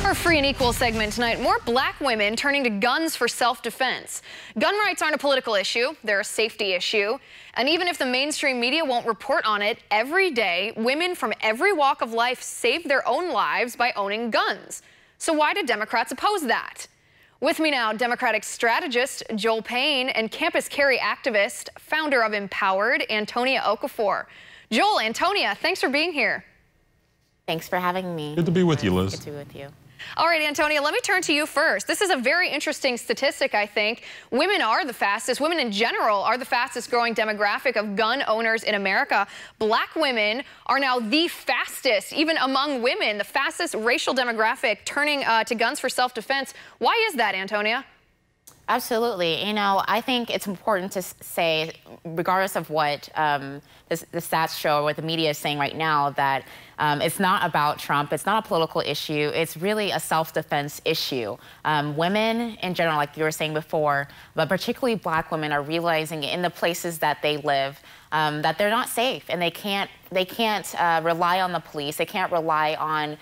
Our free and equal segment tonight, more black women turning to guns for self-defense. Gun rights aren't a political issue, they're a safety issue. And even if the mainstream media won't report on it, every day, women from every walk of life save their own lives by owning guns. So why do Democrats oppose that? With me now, Democratic strategist Joel Payne and campus carry activist, founder of Empowered, Antonia Okafor. Joel, Antonia, thanks for being here. Thanks for having me. Good to be with you, Liz. Good to be with you. All right, Antonia, let me turn to you first. This is a very interesting statistic, I think. Women are the fastest, women in general are the fastest growing demographic of gun owners in America. Black women are now the fastest, even among women, the fastest racial demographic turning to guns for self-defense. Why is that, Antonia? Absolutely. You know, I think it's important to say, regardless of what the stats show or what the media is saying right now, that it's not about Trump. It's not a political issue. It's really a self-defense issue. Women in general, like you were saying before, but particularly black women, are realizing in the places that they live that they're not safe, and they can't rely on the police. They can't rely on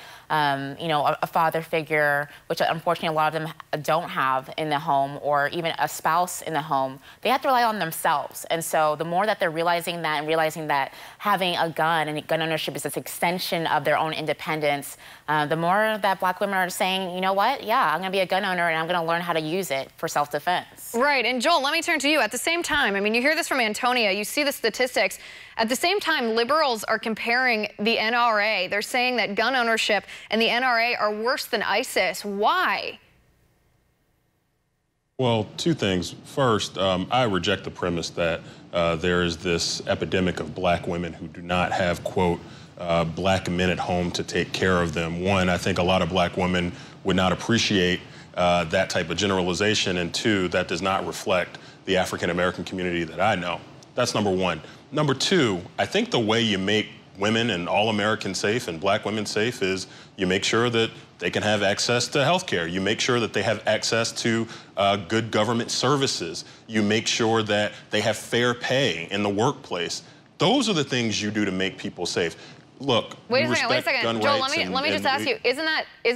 you know, a father figure, which unfortunately a lot of them don't have in the home, or even a spouse in the home. They have to rely on themselves. And so the more that they're realizing that, and realizing that having a gun and gun ownership is this extension of their own independence, the more that black women are saying, you know what, yeah, I'm gonna be a gun owner and I'm gonna learn how to use it for self-defense. Right, and Joel, let me turn to you. At the same time, I mean, you hear this from Antonia, you see the statistics. At the same time, liberals are comparing the NRA. They're saying that gun ownership and the NRA are worse than ISIS. Why? Well, two things. First, I reject the premise that there is this epidemic of black women who do not have, quote, black men at home to take care of them. One, I think a lot of black women would not appreciate that type of generalization, and two, that does not reflect the African-American community that I know. That's number one. Number two, I think the way you make women and all Americans safe and black women safe is you make sure that they can have access to health care. You make sure that they have access to good government services. You make sure that they have fair pay in the workplace. Those are the things you do to make people safe. Look, wait a second. Joel, let me just ask you, isn't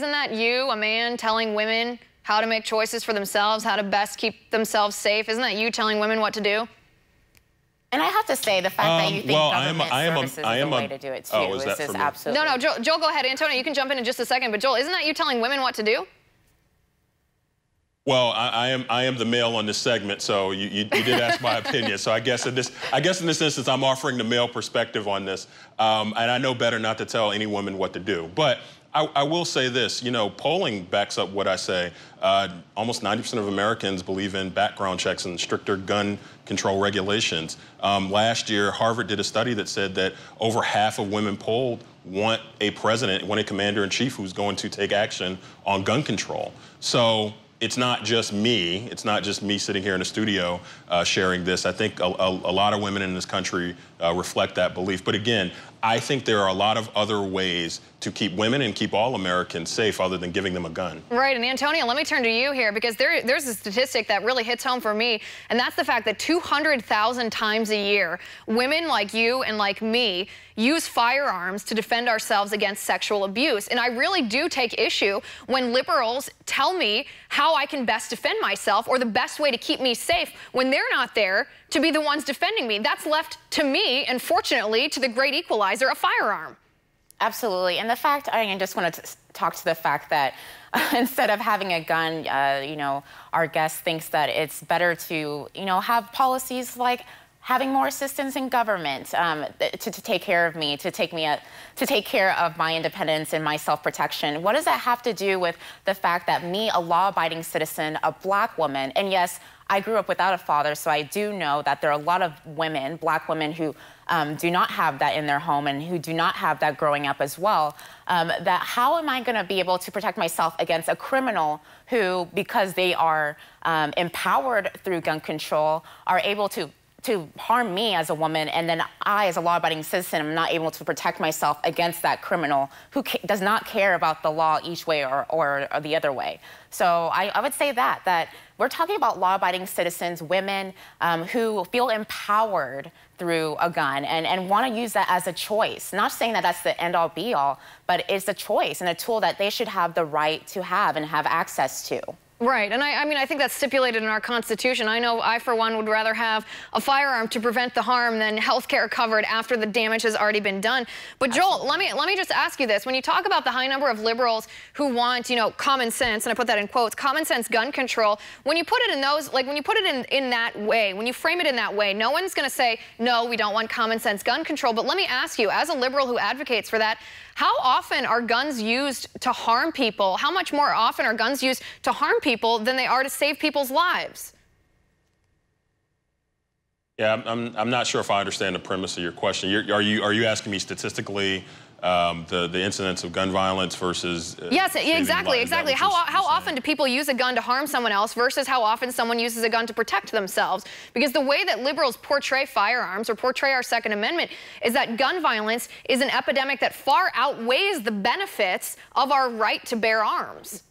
that you, a man, telling women how to make choices for themselves, how to best keep themselves safe? Isn't that you telling women what to do? And I have to say, the fact that you think government services is the way to do it, too, is just absolutely... No, Joel, go ahead. Antonia, you can jump in just a second. But, Joel, isn't that you telling women what to do? Well, I am the male on this segment, so you did ask my opinion. So I guess in this instance, I'm offering the male perspective on this. And I know better not to tell any woman what to do. But I will say this, you know, polling backs up what I say. Almost 90% of Americans believe in background checks and stricter gun control regulations. Last year, Harvard did a study that said that over half of women polled want a commander-in-chief who's going to take action on gun control. So it's not just me. It's not just me sitting here in the studio sharing this. I think a lot of women in this country reflect that belief. But again, I think there are a lot of other ways to keep women and keep all Americans safe other than giving them a gun. Right, and Antonia, let me turn to you here, because there's a statistic that really hits home for me, and that's the fact that 200,000 times a year, women like you and like me use firearms to defend ourselves against sexual abuse. And I really do take issue when liberals tell me how I can best defend myself or the best way to keep me safe when they're not there to be the ones defending me. That's left to me, and fortunately, to the great equalizer, a firearm. Absolutely. And the fact, I just want to talk to the fact that instead of having a gun, you know, our guest thinks that it's better to, you know, have policies like having more assistance in government to take care of me, to take care of my independence and my self-protection. What does that have to do with the fact that me, a law-abiding citizen, a black woman, and yes, I grew up without a father, so I do know that there are a lot of women, black women, who do not have that in their home and who do not have that growing up as well, that how am I going to be able to protect myself against a criminal who, because they are empowered through gun control, are able to to harm me as a woman, and then I, as a law-abiding citizen, am not able to protect myself against that criminal who does not care about the law each way or the other way. So I would say that we're talking about law-abiding citizens, women who feel empowered through a gun and want to use that as a choice. Not saying that that's the end-all, be-all, but it's a choice and a tool that they should have the right to have and have access to. Right, and I mean, I think that's stipulated in our Constitution. I know I, for one, would rather have a firearm to prevent the harm than health care covered after the damage has already been done. But Joel, let me just ask you this. When you talk about the high number of liberals who want, you know, common sense, and I put that in quotes, common sense gun control, when you put it in those, like when you put it in that way, when you frame it in that way, no one's going to say, no, we don't want common sense gun control. But let me ask you, as a liberal who advocates for that, how often are guns used to harm people? How much more often are guns used to harm people than they are to save people's lives? Yeah, I'm not sure if I understand the premise of your question. Are you asking me statistically the incidence of gun violence versus yes, exactly. How often do people use a gun to harm someone else versus how often someone uses a gun to protect themselves? Because the way that liberals portray firearms or portray our Second Amendment is that gun violence is an epidemic that far outweighs the benefits of our right to bear arms.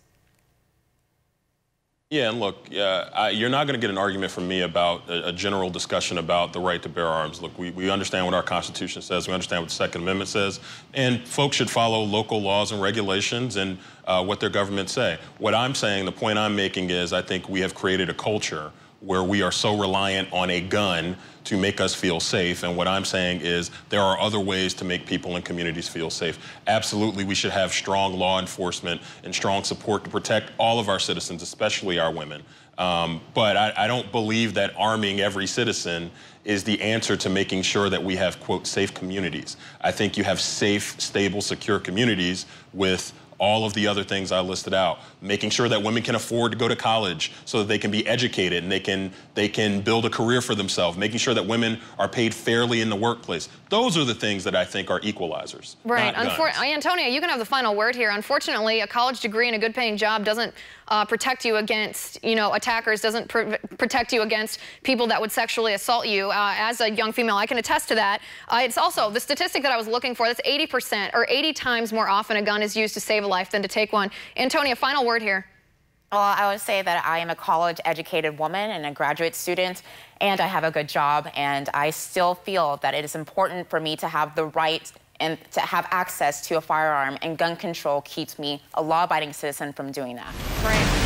Yeah, and look, you're not going to get an argument from me about a general discussion about the right to bear arms. Look, we understand what our Constitution says. We understand what the Second Amendment says. And folks should follow local laws and regulations and what their governments say. What I'm saying, the point I'm making is I think we have created a culture where we are so reliant on a gun to make us feel safe. And what I'm saying is there are other ways to make people in communities feel safe. Absolutely, we should have strong law enforcement and strong support to protect all of our citizens, especially our women. But I don't believe that arming every citizen is the answer to making sure that we have, quote, safe communities. I think you have safe, stable, secure communities with all of the other things I listed out, making sure that women can afford to go to college so that they can be educated and they can build a career for themselves, making sure that women are paid fairly in the workplace. Those are the things that I think are equalizers. Right. Antonia, you can have the final word here. Unfortunately, a college degree and a good-paying job doesn't protect you against, you know, attackers, doesn't protect you against people that would sexually assault you. As a young female, I can attest to that. It's also the statistic that I was looking for. That's 80% or 80 times more often a gun is used to save a life than to take one. Antonia, final word here. Well, I would say that I am a college-educated woman and a graduate student, and I have a good job, and I still feel that it is important for me to have the right and to have access to a firearm, and gun control keeps me a law-abiding citizen from doing that. Right.